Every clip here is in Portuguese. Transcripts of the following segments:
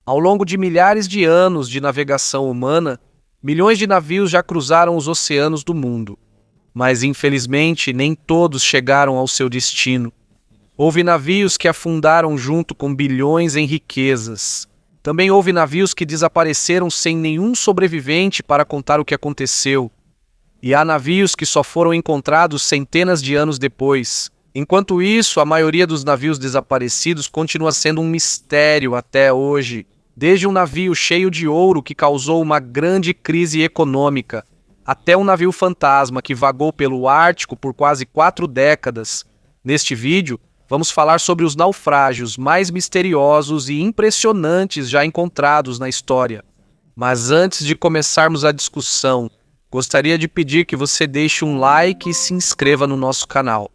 Ao longo de milhares de anos de navegação humana, milhões de navios já cruzaram os oceanos do mundo. Mas, infelizmente, nem todos chegaram ao seu destino. Houve navios que afundaram junto com bilhões em riquezas. Também houve navios que desapareceram sem nenhum sobrevivente para contar o que aconteceu. E há navios que só foram encontrados centenas de anos depois. Enquanto isso, a maioria dos navios desaparecidos continua sendo um mistério até hoje. Desde um navio cheio de ouro que causou uma grande crise econômica, até um navio fantasma que vagou pelo Ártico por quase 4 décadas. Neste vídeo, vamos falar sobre os naufrágios mais misteriosos e impressionantes já encontrados na história. Mas antes de começarmos a discussão, gostaria de pedir que você deixe um like e se inscreva no nosso canal.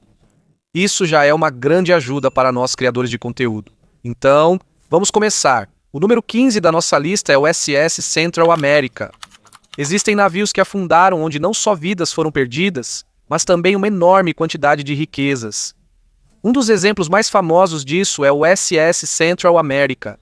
Isso já é uma grande ajuda para nós criadores de conteúdo. Então, vamos começar. O número 15 da nossa lista é o SS Central America. Existem navios que afundaram onde não só vidas foram perdidas, mas também uma enorme quantidade de riquezas. Um dos exemplos mais famosos disso é o SS Central America.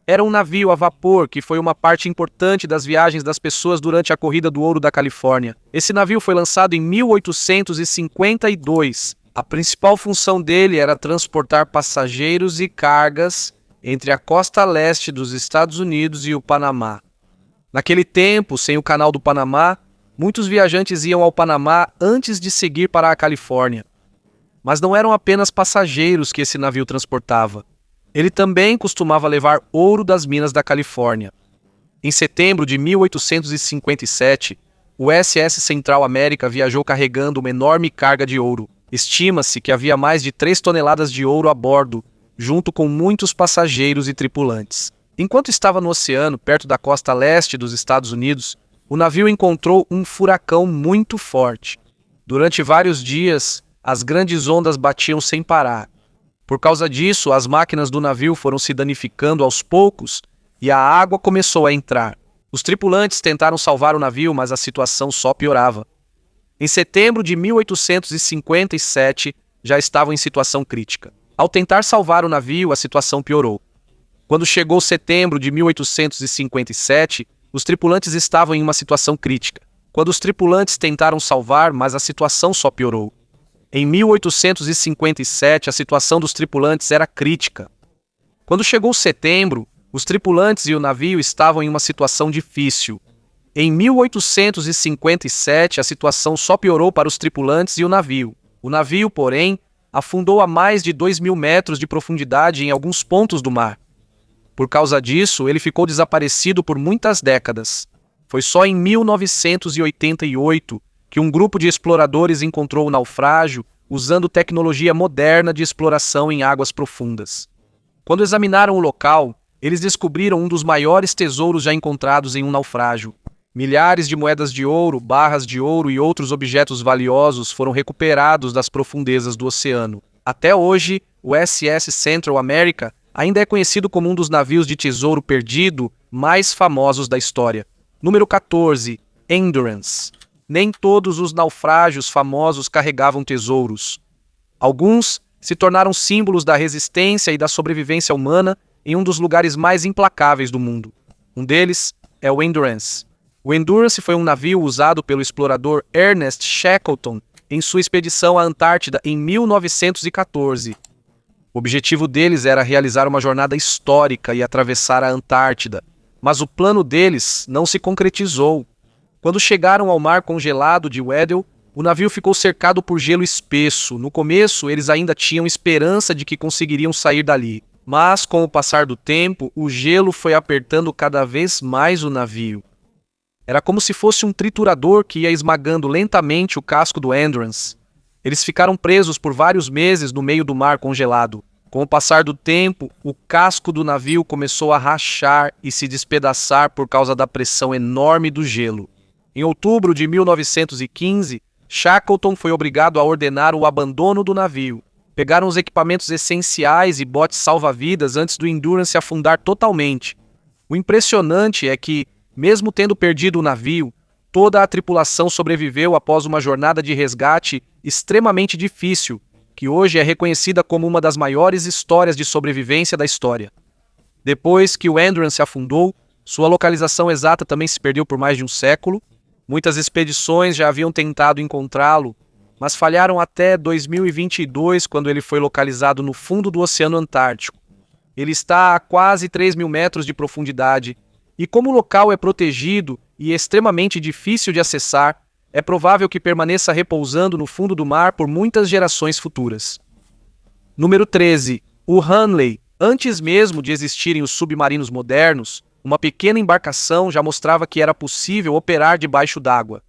Era um navio a vapor que foi uma parte importante das viagens das pessoas durante a Corrida do Ouro da Califórnia. Esse navio foi lançado em 1852. A principal função dele era transportar passageiros e cargas entre a costa leste dos Estados Unidos e o Panamá. Naquele tempo, sem o Canal do Panamá, muitos viajantes iam ao Panamá antes de seguir para a Califórnia. Mas não eram apenas passageiros que esse navio transportava. Ele também costumava levar ouro das minas da Califórnia. Em setembro de 1857, o SS Central America viajou carregando uma enorme carga de ouro. Estima-se que havia mais de 3 toneladas de ouro a bordo, junto com muitos passageiros e tripulantes. Enquanto estava no oceano, perto da costa leste dos Estados Unidos, o navio encontrou um furacão muito forte. Durante vários dias, as grandes ondas batiam sem parar. Por causa disso, as máquinas do navio foram se danificando aos poucos e a água começou a entrar. Os tripulantes tentaram salvar o navio, mas a situação só piorava. Em setembro de 1857, já estavam em situação crítica. Ao tentar salvar o navio, a situação piorou. Quando chegou setembro de 1857, os tripulantes estavam em uma situação crítica. Quando os tripulantes tentaram salvar, mas a situação só piorou. Em 1857, a situação dos tripulantes era crítica. Quando chegou setembro, os tripulantes e o navio estavam em uma situação difícil. Em 1857, a situação só piorou para os tripulantes e o navio. O navio, porém, afundou a mais de 2.000 metros de profundidade em alguns pontos do mar. Por causa disso, ele ficou desaparecido por muitas décadas. Foi só em 1988 que um grupo de exploradores encontrou o naufrágio usando tecnologia moderna de exploração em águas profundas. Quando examinaram o local, eles descobriram um dos maiores tesouros já encontrados em um naufrágio. Milhares de moedas de ouro, barras de ouro e outros objetos valiosos foram recuperados das profundezas do oceano. Até hoje, o SS Central America ainda é conhecido como um dos navios de tesouro perdido mais famosos da história. Número 14. Endurance. Nem todos os naufrágios famosos carregavam tesouros. Alguns se tornaram símbolos da resistência e da sobrevivência humana em um dos lugares mais implacáveis do mundo. Um deles é o Endurance. O Endurance foi um navio usado pelo explorador Ernest Shackleton em sua expedição à Antártida em 1914. O objetivo deles era realizar uma jornada histórica e atravessar a Antártida, mas o plano deles não se concretizou. Quando chegaram ao mar congelado de Weddell, o navio ficou cercado por gelo espesso. No começo, eles ainda tinham esperança de que conseguiriam sair dali, mas com o passar do tempo, o gelo foi apertando cada vez mais o navio. Era como se fosse um triturador que ia esmagando lentamente o casco do Endurance. Eles ficaram presos por vários meses no meio do mar congelado. Com o passar do tempo, o casco do navio começou a rachar e se despedaçar por causa da pressão enorme do gelo. Em outubro de 1915, Shackleton foi obrigado a ordenar o abandono do navio. Pegaram os equipamentos essenciais e botes salva-vidas antes do Endurance afundar totalmente. O impressionante é que, mesmo tendo perdido o navio, toda a tripulação sobreviveu após uma jornada de resgate extremamente difícil, que hoje é reconhecida como uma das maiores histórias de sobrevivência da história. Depois que o Endurance afundou, sua localização exata também se perdeu por mais de um século. Muitas expedições já haviam tentado encontrá-lo, mas falharam até 2022, quando ele foi localizado no fundo do Oceano Antártico. Ele está a quase 3.000 metros de profundidade, e como o local é protegido e extremamente difícil de acessar, é provável que permaneça repousando no fundo do mar por muitas gerações futuras. Número 13. O Hunley. Antes mesmo de existirem os submarinos modernos, uma pequena embarcação já mostrava que era possível operar debaixo d'água.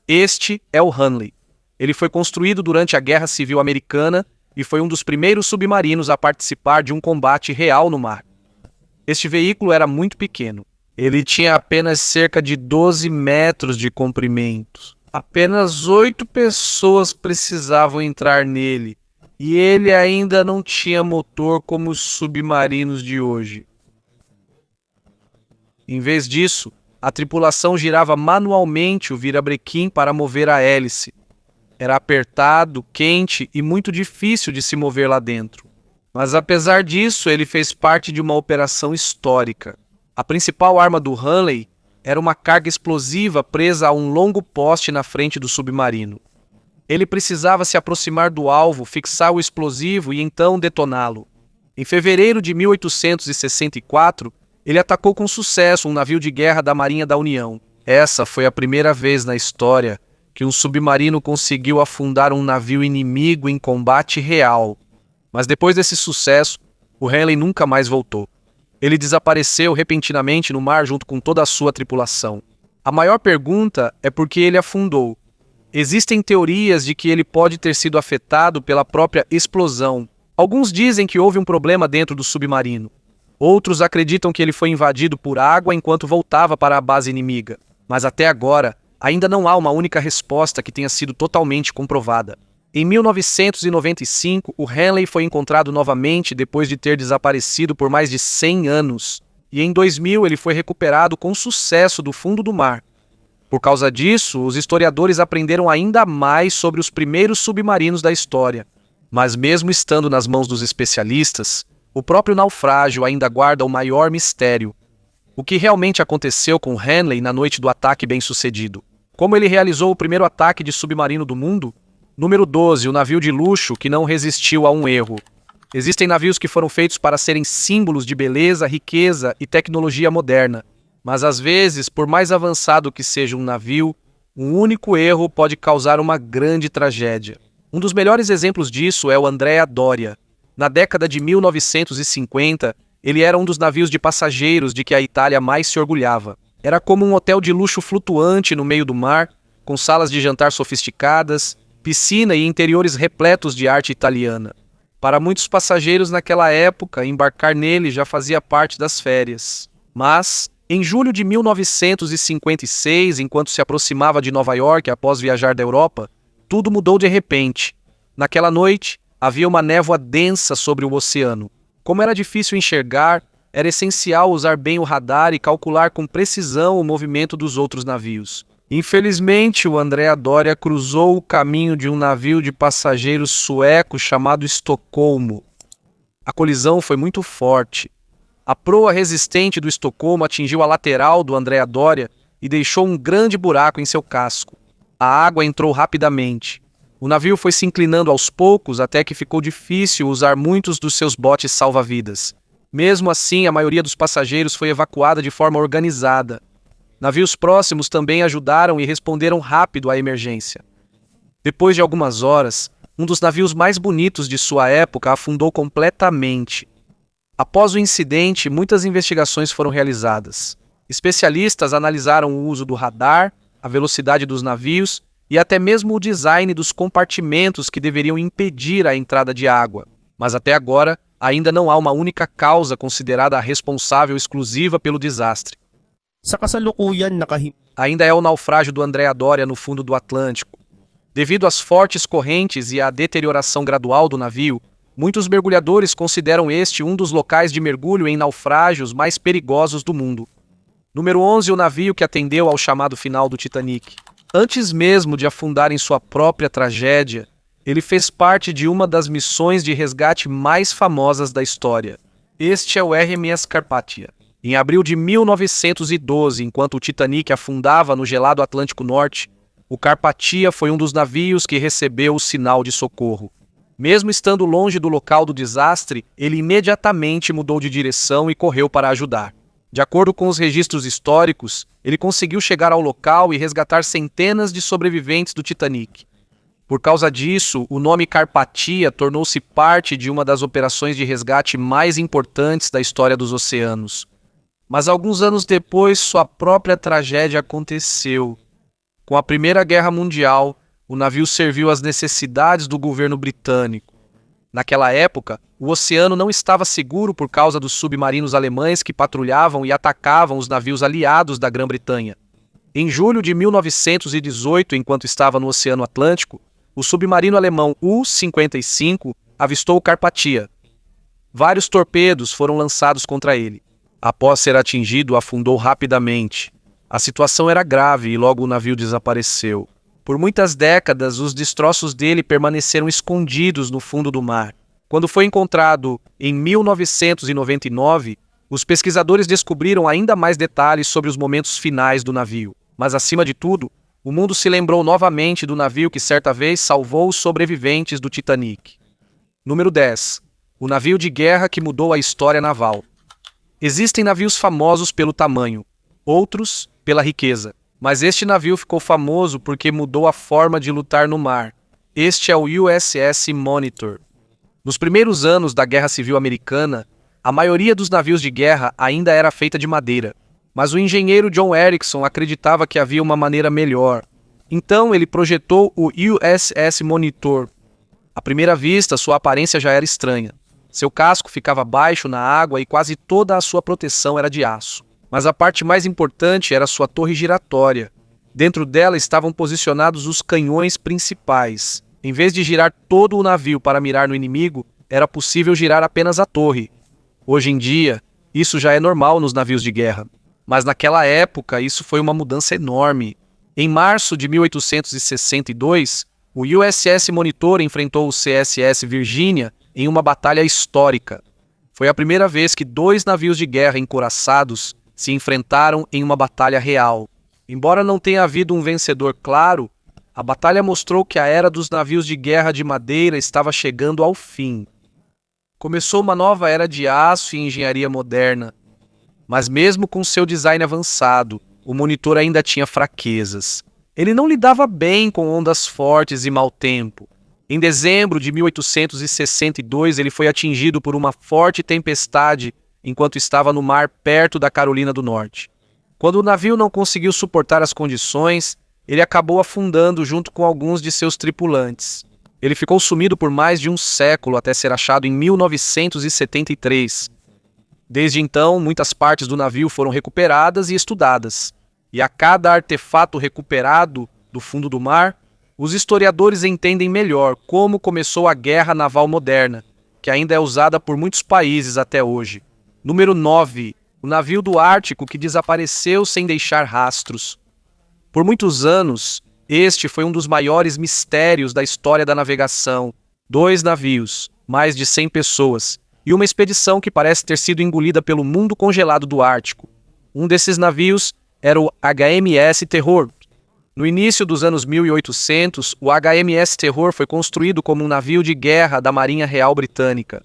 Este é o Hunley. Ele foi construído durante a Guerra Civil Americana e foi um dos primeiros submarinos a participar de um combate real no mar. Este veículo era muito pequeno. Ele tinha apenas cerca de 12 metros de comprimento. Apenas 8 pessoas precisavam entrar nele, e ele ainda não tinha motor como os submarinos de hoje. Em vez disso, a tripulação girava manualmente o virabrequim para mover a hélice. Era apertado, quente e muito difícil de se mover lá dentro. Mas apesar disso, ele fez parte de uma operação histórica. A principal arma do Hunley era uma carga explosiva presa a um longo poste na frente do submarino. Ele precisava se aproximar do alvo, fixar o explosivo e então detoná-lo. Em fevereiro de 1864, ele atacou com sucesso um navio de guerra da Marinha da União. Essa foi a primeira vez na história que um submarino conseguiu afundar um navio inimigo em combate real. Mas depois desse sucesso, o Hunley nunca mais voltou. Ele desapareceu repentinamente no mar junto com toda a sua tripulação. A maior pergunta é por que ele afundou. Existem teorias de que ele pode ter sido afetado pela própria explosão. Alguns dizem que houve um problema dentro do submarino. Outros acreditam que ele foi invadido por água enquanto voltava para a base inimiga. Mas até agora, ainda não há uma única resposta que tenha sido totalmente comprovada. Em 1995, o Hunley foi encontrado novamente depois de ter desaparecido por mais de 100 anos. E em 2000 ele foi recuperado com sucesso do fundo do mar. Por causa disso, os historiadores aprenderam ainda mais sobre os primeiros submarinos da história. Mas mesmo estando nas mãos dos especialistas, o próprio naufrágio ainda guarda o maior mistério. O que realmente aconteceu com Hunley na noite do ataque bem-sucedido? Como ele realizou o primeiro ataque de submarino do mundo? Número 12, o navio de luxo que não resistiu a um erro. Existem navios que foram feitos para serem símbolos de beleza, riqueza e tecnologia moderna. Mas às vezes, por mais avançado que seja um navio, um único erro pode causar uma grande tragédia. Um dos melhores exemplos disso é o Andrea Doria. Na década de 1950, ele era um dos navios de passageiros de que a Itália mais se orgulhava. Era como um hotel de luxo flutuante no meio do mar, com salas de jantar sofisticadas, piscina e interiores repletos de arte italiana. Para muitos passageiros naquela época, embarcar nele já fazia parte das férias. Mas, em julho de 1956, enquanto se aproximava de Nova York após viajar da Europa, tudo mudou de repente. Naquela noite, havia uma névoa densa sobre o oceano. Como era difícil enxergar, era essencial usar bem o radar e calcular com precisão o movimento dos outros navios. Infelizmente, o Andrea Doria cruzou o caminho de um navio de passageiros sueco chamado Estocolmo. A colisão foi muito forte. A proa resistente do Estocolmo atingiu a lateral do Andrea Doria e deixou um grande buraco em seu casco. A água entrou rapidamente. O navio foi se inclinando aos poucos até que ficou difícil usar muitos dos seus botes salva-vidas. Mesmo assim, a maioria dos passageiros foi evacuada de forma organizada. Navios próximos também ajudaram e responderam rápido à emergência. Depois de algumas horas, um dos navios mais bonitos de sua época afundou completamente. Após o incidente, muitas investigações foram realizadas. Especialistas analisaram o uso do radar, a velocidade dos navios e até mesmo o design dos compartimentos que deveriam impedir a entrada de água. Mas até agora, ainda não há uma única causa considerada a responsável exclusiva pelo desastre. Sa kasalukuyan, Ainda é o naufrágio do Andrea Doria no fundo do Atlântico. Devido às fortes correntes e à deterioração gradual do navio, muitos mergulhadores consideram este um dos locais de mergulho em naufrágios mais perigosos do mundo. Número 11, o navio que atendeu ao chamado final do Titanic. Antes mesmo de afundar em sua própria tragédia, ele fez parte de uma das missões de resgate mais famosas da história. Este é o RMS Carpathia. Em abril de 1912, enquanto o Titanic afundava no gelado Atlântico Norte, o Carpathia foi um dos navios que recebeu o sinal de socorro. Mesmo estando longe do local do desastre, ele imediatamente mudou de direção e correu para ajudar. De acordo com os registros históricos, ele conseguiu chegar ao local e resgatar centenas de sobreviventes do Titanic. Por causa disso, o nome Carpathia tornou-se parte de uma das operações de resgate mais importantes da história dos oceanos. Mas alguns anos depois, sua própria tragédia aconteceu. Com a Primeira Guerra Mundial, o navio serviu às necessidades do governo britânico. Naquela época, o oceano não estava seguro por causa dos submarinos alemães que patrulhavam e atacavam os navios aliados da Grã-Bretanha. Em julho de 1918, enquanto estava no Oceano Atlântico, o submarino alemão U-55 avistou o Carpathia. Vários torpedos foram lançados contra ele. Após ser atingido, afundou rapidamente. A situação era grave e logo o navio desapareceu. Por muitas décadas, os destroços dele permaneceram escondidos no fundo do mar. Quando foi encontrado em 1999, os pesquisadores descobriram ainda mais detalhes sobre os momentos finais do navio. Mas, acima de tudo, o mundo se lembrou novamente do navio que certa vez salvou os sobreviventes do Titanic. Número 10. O navio de guerra que mudou a história naval. Existem navios famosos pelo tamanho, outros pela riqueza. Mas este navio ficou famoso porque mudou a forma de lutar no mar. Este é o USS Monitor. Nos primeiros anos da Guerra Civil Americana, a maioria dos navios de guerra ainda era feita de madeira. Mas o engenheiro John Erickson acreditava que havia uma maneira melhor. Então ele projetou o USS Monitor. À primeira vista, sua aparência já era estranha. Seu casco ficava baixo na água e quase toda a sua proteção era de aço. Mas a parte mais importante era sua torre giratória. Dentro dela estavam posicionados os canhões principais. Em vez de girar todo o navio para mirar no inimigo, era possível girar apenas a torre. Hoje em dia, isso já é normal nos navios de guerra. Mas naquela época, isso foi uma mudança enorme. Em março de 1862, o USS Monitor enfrentou o CSS Virginia em uma batalha histórica. Foi a primeira vez que dois navios de guerra encouraçados se enfrentaram em uma batalha real. Embora não tenha havido um vencedor claro, a batalha mostrou que a era dos navios de guerra de madeira estava chegando ao fim. Começou uma nova era de aço e engenharia moderna. Mas mesmo com seu design avançado, o Monitor ainda tinha fraquezas. Ele não lidava bem com ondas fortes e mau tempo. Em dezembro de 1862, ele foi atingido por uma forte tempestade enquanto estava no mar perto da Carolina do Norte. Quando o navio não conseguiu suportar as condições, ele acabou afundando junto com alguns de seus tripulantes. Ele ficou sumido por mais de um século até ser achado em 1973. Desde então, muitas partes do navio foram recuperadas e estudadas. E a cada artefato recuperado do fundo do mar, os historiadores entendem melhor como começou a guerra naval moderna, que ainda é usada por muitos países até hoje. Número 9. O navio do Ártico que desapareceu sem deixar rastros. Por muitos anos, este foi um dos maiores mistérios da história da navegação. 2 navios, mais de 100 pessoas, e uma expedição que parece ter sido engolida pelo mundo congelado do Ártico. Um desses navios era o HMS Terror. No início dos anos 1800, o HMS Terror foi construído como um navio de guerra da Marinha Real Britânica.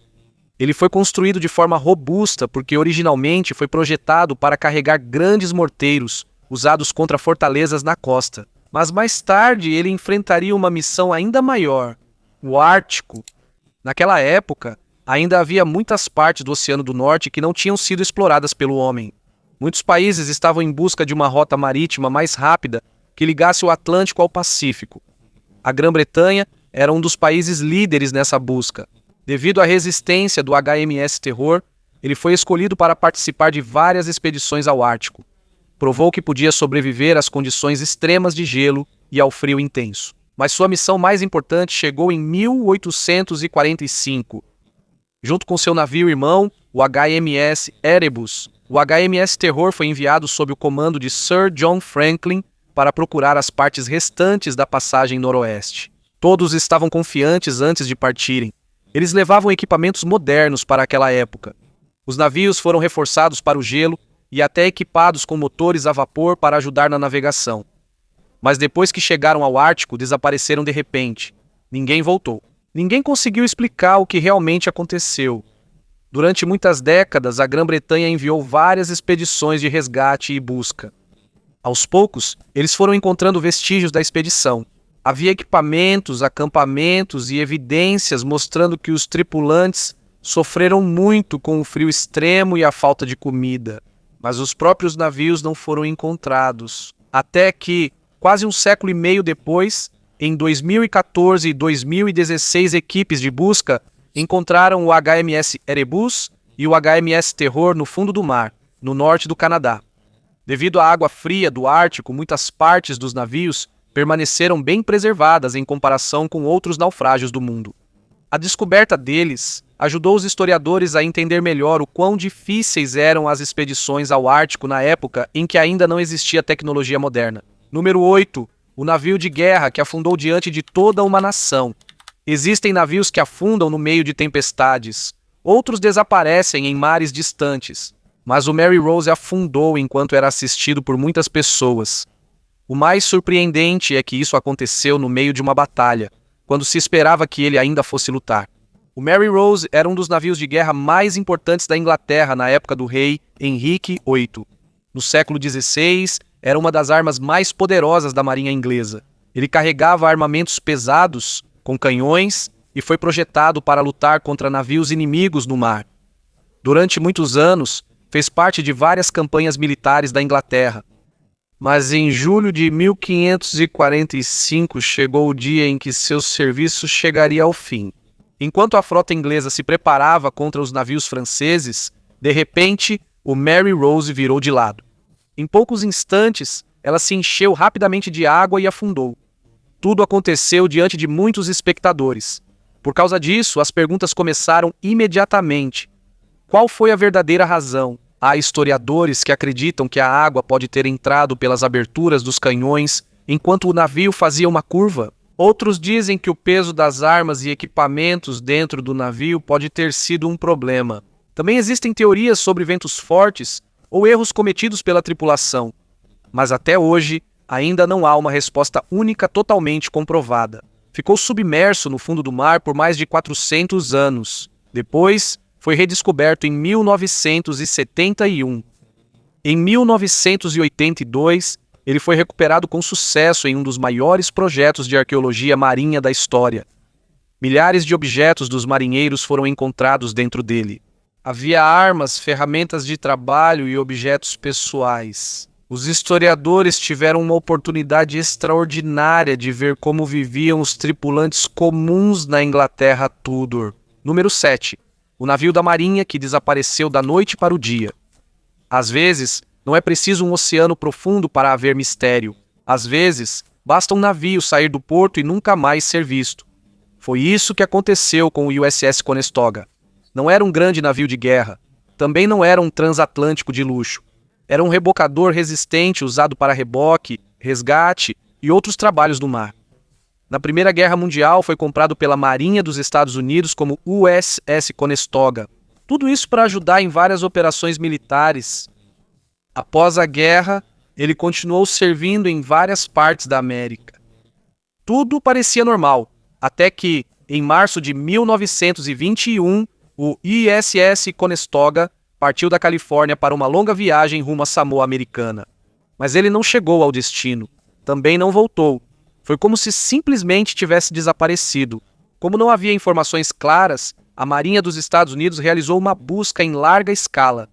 Ele foi construído de forma robusta porque originalmente foi projetado para carregar grandes morteiros usados contra fortalezas na costa. Mas mais tarde ele enfrentaria uma missão ainda maior, o Ártico. Naquela época, ainda havia muitas partes do Oceano do Norte que não tinham sido exploradas pelo homem. Muitos países estavam em busca de uma rota marítima mais rápida que ligasse o Atlântico ao Pacífico. A Grã-Bretanha era um dos países líderes nessa busca. Devido à resistência do HMS Terror, ele foi escolhido para participar de várias expedições ao Ártico. Provou que podia sobreviver às condições extremas de gelo e ao frio intenso. Mas sua missão mais importante chegou em 1845. Junto com seu navio irmão, o HMS Erebus, o HMS Terror foi enviado sob o comando de Sir John Franklin para procurar as partes restantes da passagem noroeste. Todos estavam confiantes antes de partirem. Eles levavam equipamentos modernos para aquela época. Os navios foram reforçados para o gelo e até equipados com motores a vapor para ajudar na navegação. Mas depois que chegaram ao Ártico, desapareceram de repente. Ninguém voltou. Ninguém conseguiu explicar o que realmente aconteceu. Durante muitas décadas, a Grã-Bretanha enviou várias expedições de resgate e busca. Aos poucos, eles foram encontrando vestígios da expedição. Havia equipamentos, acampamentos e evidências mostrando que os tripulantes sofreram muito com o frio extremo e a falta de comida. Mas os próprios navios não foram encontrados. Até que, quase um século e meio depois, em 2014 e 2016, equipes de busca encontraram o HMS Erebus e o HMS Terror no fundo do mar, no norte do Canadá. Devido à água fria do Ártico, muitas partes dos navios permaneceram bem preservadas em comparação com outros naufrágios do mundo. A descoberta deles ajudou os historiadores a entender melhor o quão difíceis eram as expedições ao Ártico na época em que ainda não existia tecnologia moderna. Número 8. O navio de guerra que afundou diante de toda uma nação. Existem navios que afundam no meio de tempestades. Outros desaparecem em mares distantes. Mas o Mary Rose afundou enquanto era assistido por muitas pessoas. O mais surpreendente é que isso aconteceu no meio de uma batalha, quando se esperava que ele ainda fosse lutar. O Mary Rose era um dos navios de guerra mais importantes da Inglaterra na época do rei Henrique VIII. No século XVI, era uma das armas mais poderosas da marinha inglesa. Ele carregava armamentos pesados, com canhões, e foi projetado para lutar contra navios inimigos no mar. Durante muitos anos, fez parte de várias campanhas militares da Inglaterra. Mas em julho de 1545 chegou o dia em que seu serviço chegaria ao fim. Enquanto a frota inglesa se preparava contra os navios franceses, de repente, o Mary Rose virou de lado. Em poucos instantes, ela se encheu rapidamente de água e afundou. Tudo aconteceu diante de muitos espectadores. Por causa disso, as perguntas começaram imediatamente. Qual foi a verdadeira razão? Há historiadores que acreditam que a água pode ter entrado pelas aberturas dos canhões enquanto o navio fazia uma curva. Outros dizem que o peso das armas e equipamentos dentro do navio pode ter sido um problema. Também existem teorias sobre ventos fortes ou erros cometidos pela tripulação. Mas até hoje, ainda não há uma resposta única totalmente comprovada. Ficou submerso no fundo do mar por mais de 400 anos. Depois, foi redescoberto em 1971. Em 1982, ele foi recuperado com sucesso em um dos maiores projetos de arqueologia marinha da história. Milhares de objetos dos marinheiros foram encontrados dentro dele. Havia armas, ferramentas de trabalho e objetos pessoais. Os historiadores tiveram uma oportunidade extraordinária de ver como viviam os tripulantes comuns na Inglaterra Tudor. Número 7. O navio da marinha que desapareceu da noite para o dia. Às vezes, não é preciso um oceano profundo para haver mistério. Às vezes, basta um navio sair do porto e nunca mais ser visto. Foi isso que aconteceu com o USS Conestoga. Não era um grande navio de guerra. Também não era um transatlântico de luxo. Era um rebocador resistente usado para reboque, resgate e outros trabalhos no mar. Na Primeira Guerra Mundial foi comprado pela Marinha dos Estados Unidos como USS Conestoga. Tudo isso para ajudar em várias operações militares. Após a guerra, ele continuou servindo em várias partes da América. Tudo parecia normal, até que, em março de 1921, o USS Conestoga partiu da Califórnia para uma longa viagem rumo à Samoa Americana. Mas ele não chegou ao destino. Também não voltou. Foi como se simplesmente tivesse desaparecido. Como não havia informações claras, a Marinha dos Estados Unidos realizou uma busca em larga escala.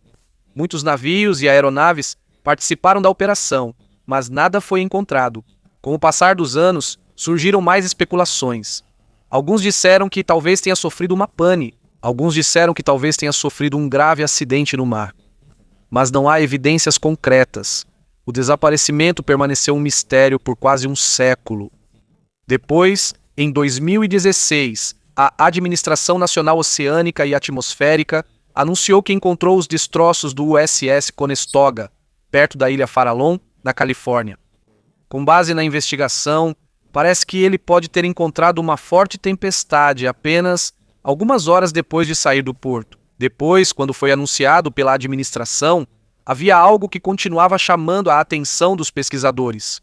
Muitos navios e aeronaves participaram da operação, mas nada foi encontrado. Com o passar dos anos, surgiram mais especulações. Alguns disseram que talvez tenha sofrido uma pane. Alguns disseram que talvez tenha sofrido um grave acidente no mar. Mas não há evidências concretas. O desaparecimento permaneceu um mistério por quase um século. Depois, em 2016, a Administração Nacional Oceânica e Atmosférica anunciou que encontrou os destroços do USS Conestoga, perto da ilha Farallon, na Califórnia. Com base na investigação, parece que ele pode ter encontrado uma forte tempestade apenas algumas horas depois de sair do porto. Depois, quando foi anunciado pela administração, havia algo que continuava chamando a atenção dos pesquisadores.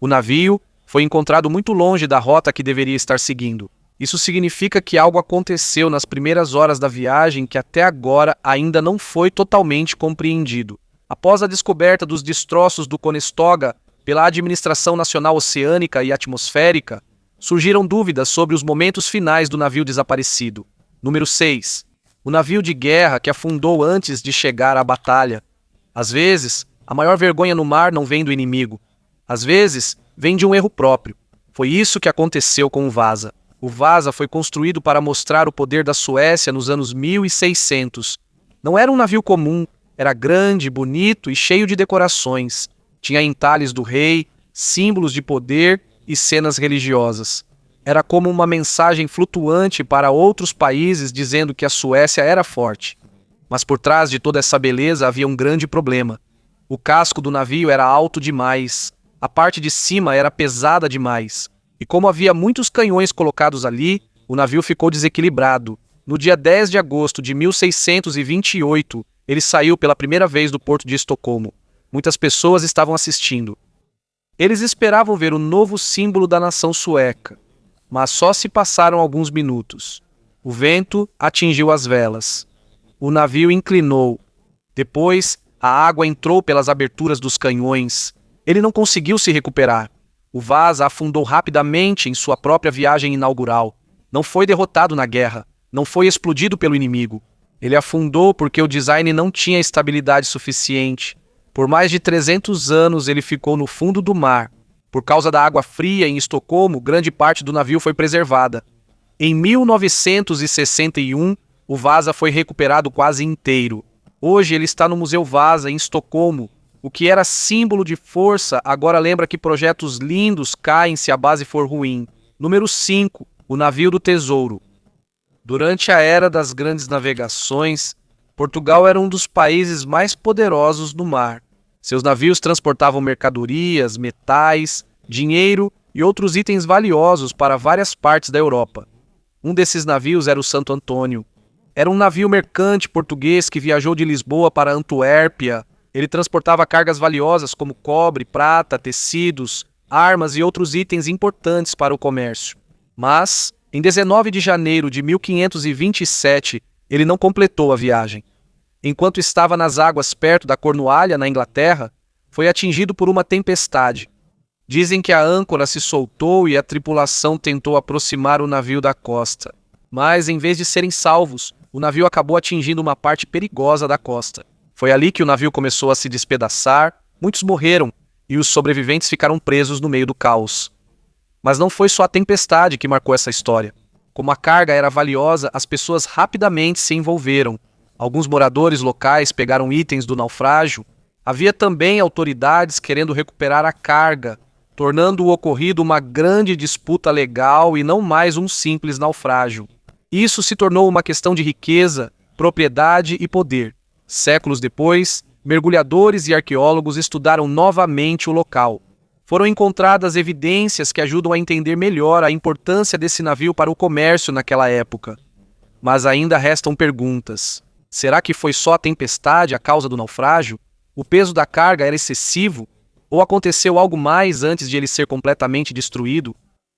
O navio foi encontrado muito longe da rota que deveria estar seguindo. Isso significa que algo aconteceu nas primeiras horas da viagem que até agora ainda não foi totalmente compreendido. Após a descoberta dos destroços do Conestoga pela Administração Nacional Oceânica e Atmosférica, surgiram dúvidas sobre os momentos finais do navio desaparecido. Número 6. O navio de guerra que afundou antes de chegar à batalha. Às vezes, a maior vergonha no mar não vem do inimigo. Às vezes, vem de um erro próprio. Foi isso que aconteceu com o Vasa. O Vasa foi construído para mostrar o poder da Suécia nos anos 1600. Não era um navio comum, era grande, bonito e cheio de decorações. Tinha entalhes do rei, símbolos de poder e cenas religiosas. Era como uma mensagem flutuante para outros países dizendo que a Suécia era forte. Mas por trás de toda essa beleza havia um grande problema. O casco do navio era alto demais. A parte de cima era pesada demais. E como havia muitos canhões colocados ali, o navio ficou desequilibrado. No dia 10 de agosto de 1628, ele saiu pela primeira vez do porto de Estocolmo. Muitas pessoas estavam assistindo. Eles esperavam ver o novo símbolo da nação sueca. Mas só se passaram alguns minutos. O vento atingiu as velas. O navio inclinou. Depois, a água entrou pelas aberturas dos canhões. Ele não conseguiu se recuperar. O Vasa afundou rapidamente em sua própria viagem inaugural. Não foi derrotado na guerra. Não foi explodido pelo inimigo. Ele afundou porque o design não tinha estabilidade suficiente. Por mais de 300 anos ele ficou no fundo do mar. Por causa da água fria em Estocolmo, grande parte do navio foi preservada. Em 1961, o Vasa foi recuperado quase inteiro. Hoje ele está no Museu Vasa, em Estocolmo. O que era símbolo de força agora lembra que projetos lindos caem se a base for ruim. Número 5. O navio do tesouro. Durante a era das grandes navegações, Portugal era um dos países mais poderosos no mar. Seus navios transportavam mercadorias, metais, dinheiro e outros itens valiosos para várias partes da Europa. Um desses navios era o Santo Antônio. Era um navio mercante português que viajou de Lisboa para Antuérpia. Ele transportava cargas valiosas como cobre, prata, tecidos, armas e outros itens importantes para o comércio. Mas, em 19 de janeiro de 1527, ele não completou a viagem. Enquanto estava nas águas perto da Cornualha, na Inglaterra, foi atingido por uma tempestade. Dizem que a âncora se soltou e a tripulação tentou aproximar o navio da costa. Mas, em vez de serem salvos, o navio acabou atingindo uma parte perigosa da costa. Foi ali que o navio começou a se despedaçar, muitos morreram e os sobreviventes ficaram presos no meio do caos. Mas não foi só a tempestade que marcou essa história. Como a carga era valiosa, as pessoas rapidamente se envolveram. Alguns moradores locais pegaram itens do naufrágio. Havia também autoridades querendo recuperar a carga, tornando o ocorrido uma grande disputa legal e não mais um simples naufrágio. Isso se tornou uma questão de riqueza, propriedade e poder. Séculos depois, mergulhadores e arqueólogos estudaram novamente o local. Foram encontradas evidências que ajudam a entender melhor a importância desse navio para o comércio naquela época. Mas ainda restam perguntas. Será que foi só a tempestade a causa do naufrágio? O peso da carga era excessivo? Ou aconteceu algo mais antes de ele ser completamente destruído?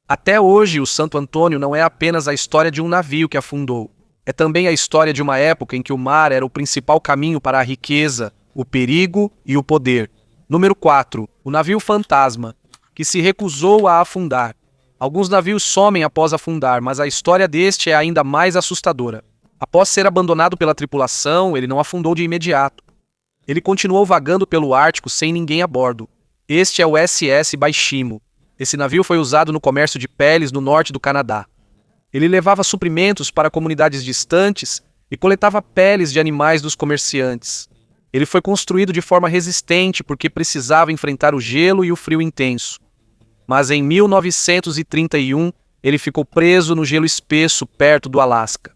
Até hoje, o Santo Antônio não é apenas a história de um navio que afundou. É também a história de uma época em que o mar era o principal caminho para a riqueza, o perigo e o poder. Número 4. O navio fantasma, que se recusou a afundar. Alguns navios somem após afundar, mas a história deste é ainda mais assustadora. Após ser abandonado pela tripulação, ele não afundou de imediato. Ele continuou vagando pelo Ártico sem ninguém a bordo. Este é o SS Baishimo. Esse navio foi usado no comércio de peles no norte do Canadá. Ele levava suprimentos para comunidades distantes e coletava peles de animais dos comerciantes. Ele foi construído de forma resistente porque precisava enfrentar o gelo e o frio intenso. Mas em 1931, ele ficou preso no gelo espesso perto do Alasca.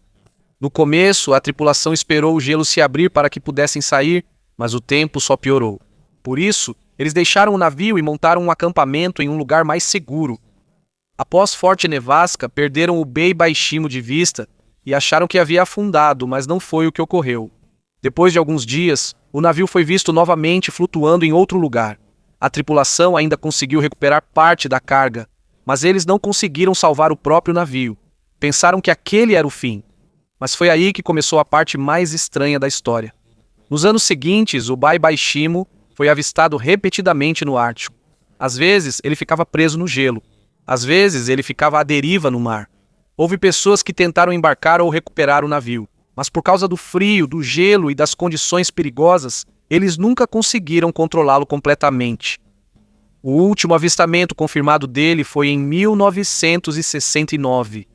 No começo, a tripulação esperou o gelo se abrir para que pudessem sair, mas o tempo só piorou. Por isso, eles deixaram o navio e montaram um acampamento em um lugar mais seguro. Após forte nevasca, perderam o Bay Baishimo de vista e acharam que havia afundado, mas não foi o que ocorreu. Depois de alguns dias, o navio foi visto novamente flutuando em outro lugar. A tripulação ainda conseguiu recuperar parte da carga, mas eles não conseguiram salvar o próprio navio. Pensaram que aquele era o fim. Mas foi aí que começou a parte mais estranha da história. Nos anos seguintes, o Bai Shimo foi avistado repetidamente no Ártico. Às vezes, ele ficava preso no gelo. Às vezes, ele ficava à deriva no mar. Houve pessoas que tentaram embarcar ou recuperar o navio, mas por causa do frio, do gelo e das condições perigosas, eles nunca conseguiram controlá-lo completamente. O último avistamento confirmado dele foi em 1969.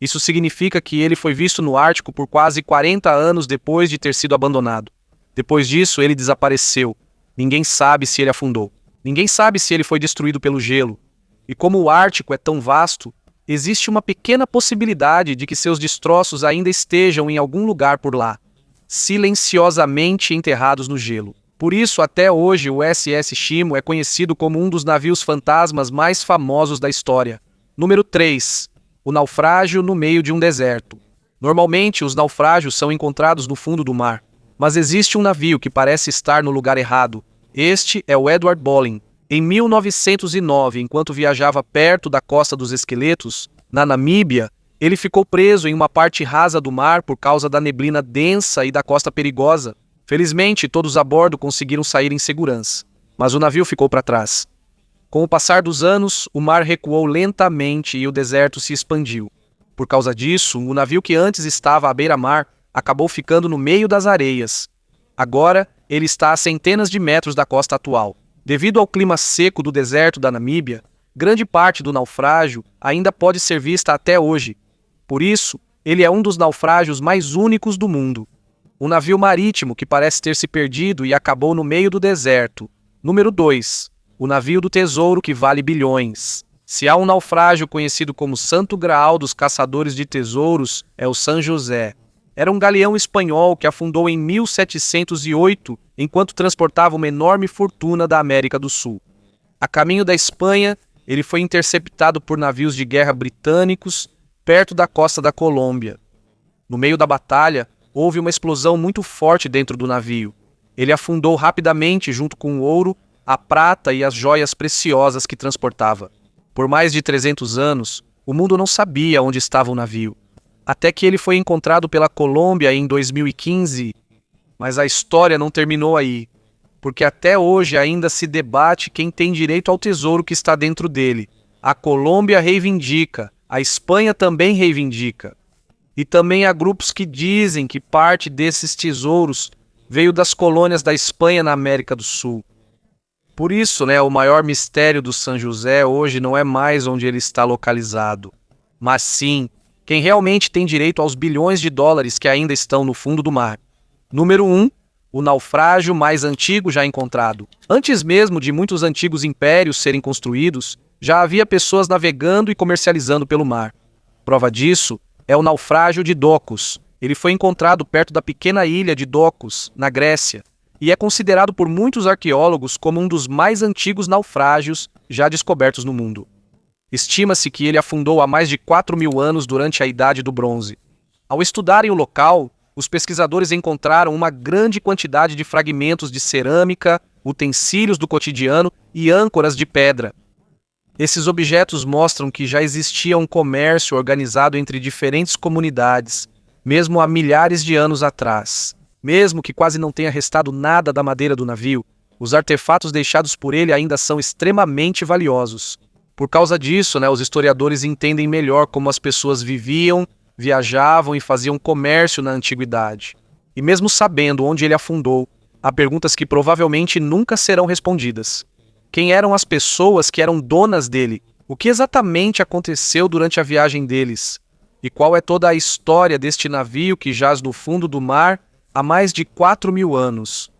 Isso significa que ele foi visto no Ártico por quase 40 anos depois de ter sido abandonado. Depois disso, ele desapareceu. Ninguém sabe se ele afundou. Ninguém sabe se ele foi destruído pelo gelo. E como o Ártico é tão vasto, existe uma pequena possibilidade de que seus destroços ainda estejam em algum lugar por lá, silenciosamente enterrados no gelo. Por isso, até hoje, o SS Shimo é conhecido como um dos navios fantasmas mais famosos da história. Número 3. O naufrágio no meio de um deserto. Normalmente, os naufrágios são encontrados no fundo do mar, mas existe um navio que parece estar no lugar errado. Este é o Edward Bollin. Em 1909, enquanto viajava perto da Costa dos Esqueletos, na Namíbia, ele ficou preso em uma parte rasa do mar por causa da neblina densa e da costa perigosa. Felizmente, todos a bordo conseguiram sair em segurança, mas o navio ficou para trás. Com o passar dos anos, o mar recuou lentamente e o deserto se expandiu. Por causa disso, o navio que antes estava à beira-mar acabou ficando no meio das areias. Agora, ele está a centenas de metros da costa atual. Devido ao clima seco do deserto da Namíbia, grande parte do naufrágio ainda pode ser vista até hoje. Por isso, ele é um dos naufrágios mais únicos do mundo. Um navio marítimo que parece ter se perdido e acabou no meio do deserto. Número 2. O navio do tesouro que vale bilhões. Se há um naufrágio conhecido como Santo Graal dos caçadores de tesouros, é o San José. Era um galeão espanhol que afundou em 1708, enquanto transportava uma enorme fortuna da América do Sul. A caminho da Espanha, ele foi interceptado por navios de guerra britânicos perto da costa da Colômbia. No meio da batalha, houve uma explosão muito forte dentro do navio. Ele afundou rapidamente junto com o ouro, a prata e as joias preciosas que transportava. Por mais de 300 anos, o mundo não sabia onde estava o navio. Até que ele foi encontrado pela Colômbia em 2015, mas a história não terminou aí, porque até hoje ainda se debate quem tem direito ao tesouro que está dentro dele. A Colômbia reivindica, a Espanha também reivindica. E também há grupos que dizem que parte desses tesouros veio das colônias da Espanha na América do Sul. Por isso, o maior mistério do San José hoje não é mais onde ele está localizado, mas sim quem realmente tem direito aos bilhões de dólares que ainda estão no fundo do mar. Número 1. O naufrágio mais antigo já encontrado. Antes mesmo de muitos antigos impérios serem construídos, já havia pessoas navegando e comercializando pelo mar. Prova disso é o naufrágio de Dokos. Ele foi encontrado perto da pequena ilha de Dokos, na Grécia, e é considerado por muitos arqueólogos como um dos mais antigos naufrágios já descobertos no mundo. Estima-se que ele afundou há mais de 4.000 anos durante a Idade do Bronze. Ao estudarem o local, os pesquisadores encontraram uma grande quantidade de fragmentos de cerâmica, utensílios do cotidiano e âncoras de pedra. Esses objetos mostram que já existia um comércio organizado entre diferentes comunidades, mesmo há milhares de anos atrás. Mesmo que quase não tenha restado nada da madeira do navio, os artefatos deixados por ele ainda são extremamente valiosos. Por causa disso, os historiadores entendem melhor como as pessoas viviam, viajavam e faziam comércio na antiguidade. E mesmo sabendo onde ele afundou, há perguntas que provavelmente nunca serão respondidas. Quem eram as pessoas que eram donas dele? O que exatamente aconteceu durante a viagem deles? E qual é toda a história deste navio que jaz no fundo do mar há mais de 4.000 anos?